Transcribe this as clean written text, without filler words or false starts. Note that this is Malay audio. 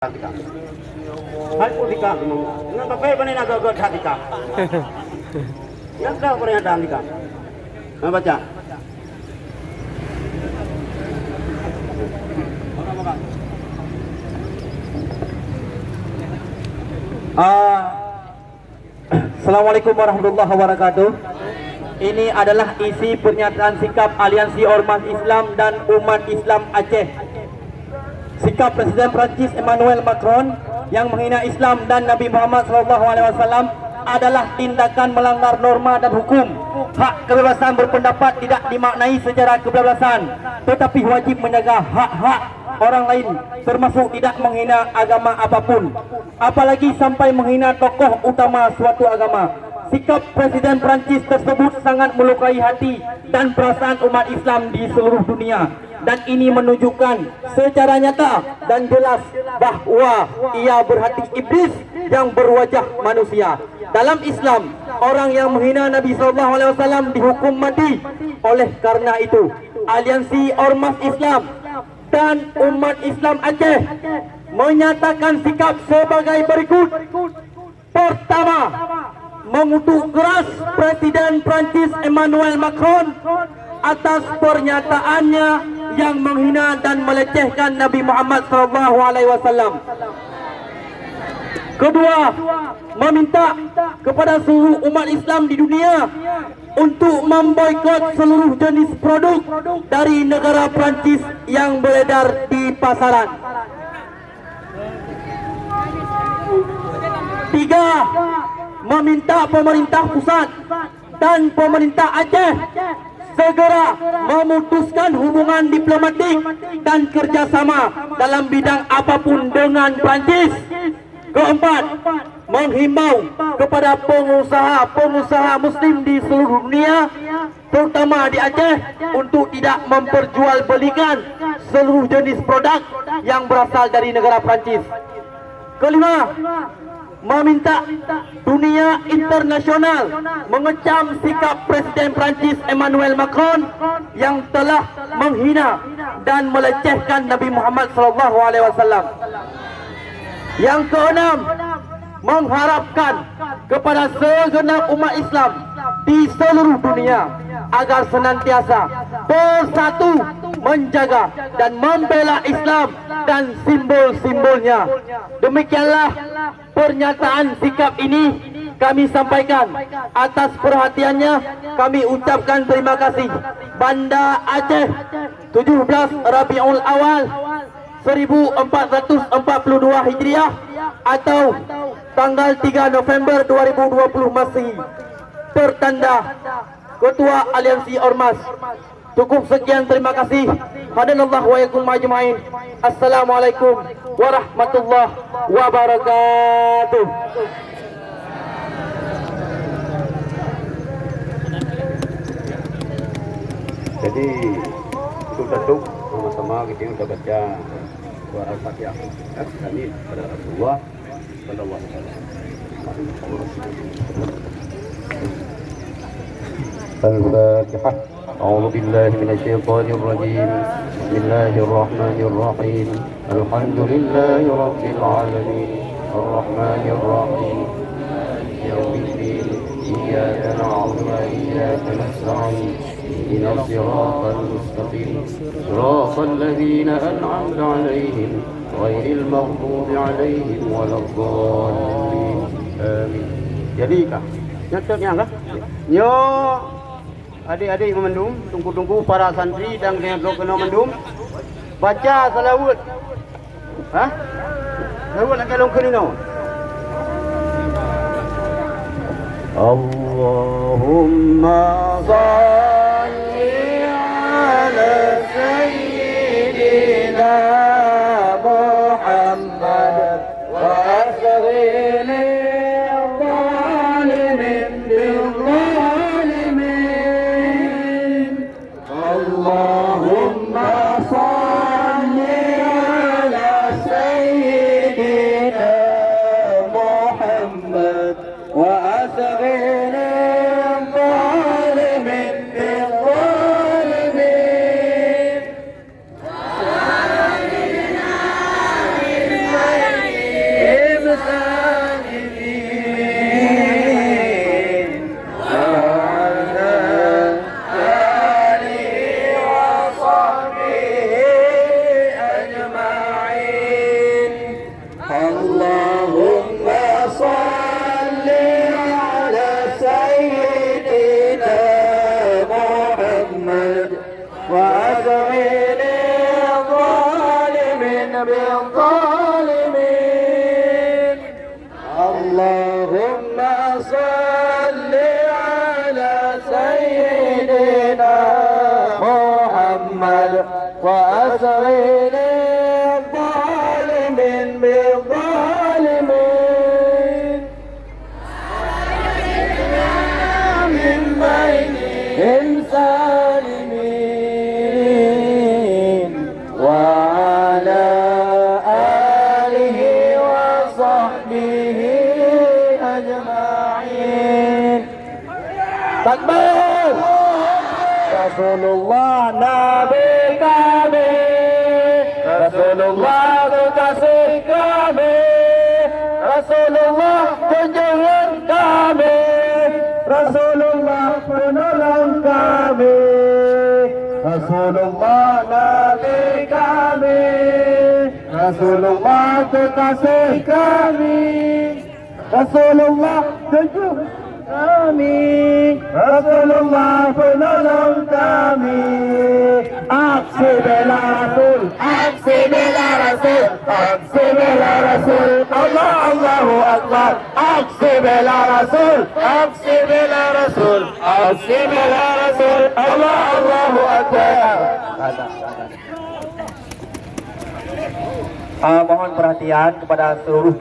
Tika. Hai pun tika, nang kape panen agak tika. Yang dah pernah ada tika. Nah baca. Assalamualaikum warahmatullahi wabarakatuh. Ini adalah isi pernyataan sikap Aliansi Ormas Islam dan Umat Islam Aceh. Sikap Presiden Prancis Emmanuel Macron yang menghina Islam dan Nabi Muhammad SAW adalah tindakan melanggar norma dan hukum. Hak kebebasan berpendapat tidak dimaknai secara kebebasan, tetapi wajib menjaga hak-hak orang lain, termasuk tidak menghina agama apapun, apalagi sampai menghina tokoh utama suatu agama. Sikap Presiden Prancis tersebut sangat melukai hati dan perasaan umat Islam di seluruh dunia. Dan ini menunjukkan secara nyata dan jelas bahawa ia berhati iblis yang berwajah manusia. Dalam Islam, orang yang menghina Nabi SAW dihukum mati. Oleh karena itu, Aliansi Ormas Islam dan Umat Islam Aceh menyatakan sikap sebagai berikut. Pertama, mengutuk keras Presiden Prancis Emmanuel Macron atas pernyataannya yang menghina dan melecehkan Nabi Muhammad SAW. Kedua, meminta kepada seluruh umat Islam di dunia untuk memboikot seluruh jenis produk dari negara Prancis yang beredar di pasaran. Tiga, meminta pemerintah pusat dan pemerintah Aceh segera memutuskan hubungan diplomatik dan kerjasama dalam bidang apapun dengan Prancis. Keempat, menghimbau kepada pengusaha Muslim di seluruh dunia, terutama di Aceh, untuk tidak memperjualbelikan seluruh jenis produk yang berasal dari negara Prancis. Kelima, meminta dunia internasional mengecam sikap Presiden Prancis Emmanuel Macron yang telah menghina dan melecehkan Nabi Muhammad SAW. Yang keenam, mengharapkan kepada segenap umat Islam di seluruh dunia agar senantiasa bersatu menjaga dan membela Islam dan simbol-simbolnya. Demikianlah pernyataan sikap ini kami sampaikan. Atas perhatiannya kami ucapkan terima kasih. Banda Aceh, 17 Rabiul Awal 1442 Hijriah atau tanggal 3 November 2020 Masehi. Tertanda Ketua Aliansi Ormas. Cukup sekian, terima kasih. Hadanallahu wa yakum majma'in. Assalamualaikum warahmatullahi wabarakatuh. Jadi untuk datuk sama-sama kita sudah baca surah Al-Fatihah. Kami pada Rasulullah sallallahu alaihi wasallam. Al-Fatihah. أعوذ بالله من الشيطان الرجيم بسم الله الرحمن الرحيم الحمد لله رب العالمين الرحمن الرحيم يوم الدين إياك نعبد وإياك نستعين اهدنا الصراط المستقيم صراط الذين أنعمت عليهم غير المغضوب عليهم ولا الضالين آمين. Jadi kah? Nyatanya kah? Yo. Adik-adik memendum, tunggu-tunggu para santri dan blok kena mendum. Baca salawat. Hah? Salawat nak kalau kena. Allahumma salli ala sayyidina Muhammad wa asghini وأسرين الظالمين بالظالمين من بينهم سالمين وعلى آله وصحبه أجمعين. Takbir. Rasulullah Nabi kami, Rasulullah kekasih kami, Rasulullah junjungan kami, Rasulullah penolong kami, Rasulullah Nabi kami, Rasulullah kekasih kami, Rasulullah junjungan kami, Rasulullah penolong kami. Aksi bela Rasul, aksi bela Rasul, aksi bela Rasul. Allah Allahu Akbar. Aksi bela Rasul, aksi bela Rasul, aksi bela Rasul. Allah Allahu Akbar. Mohon perhatian kepada seluruh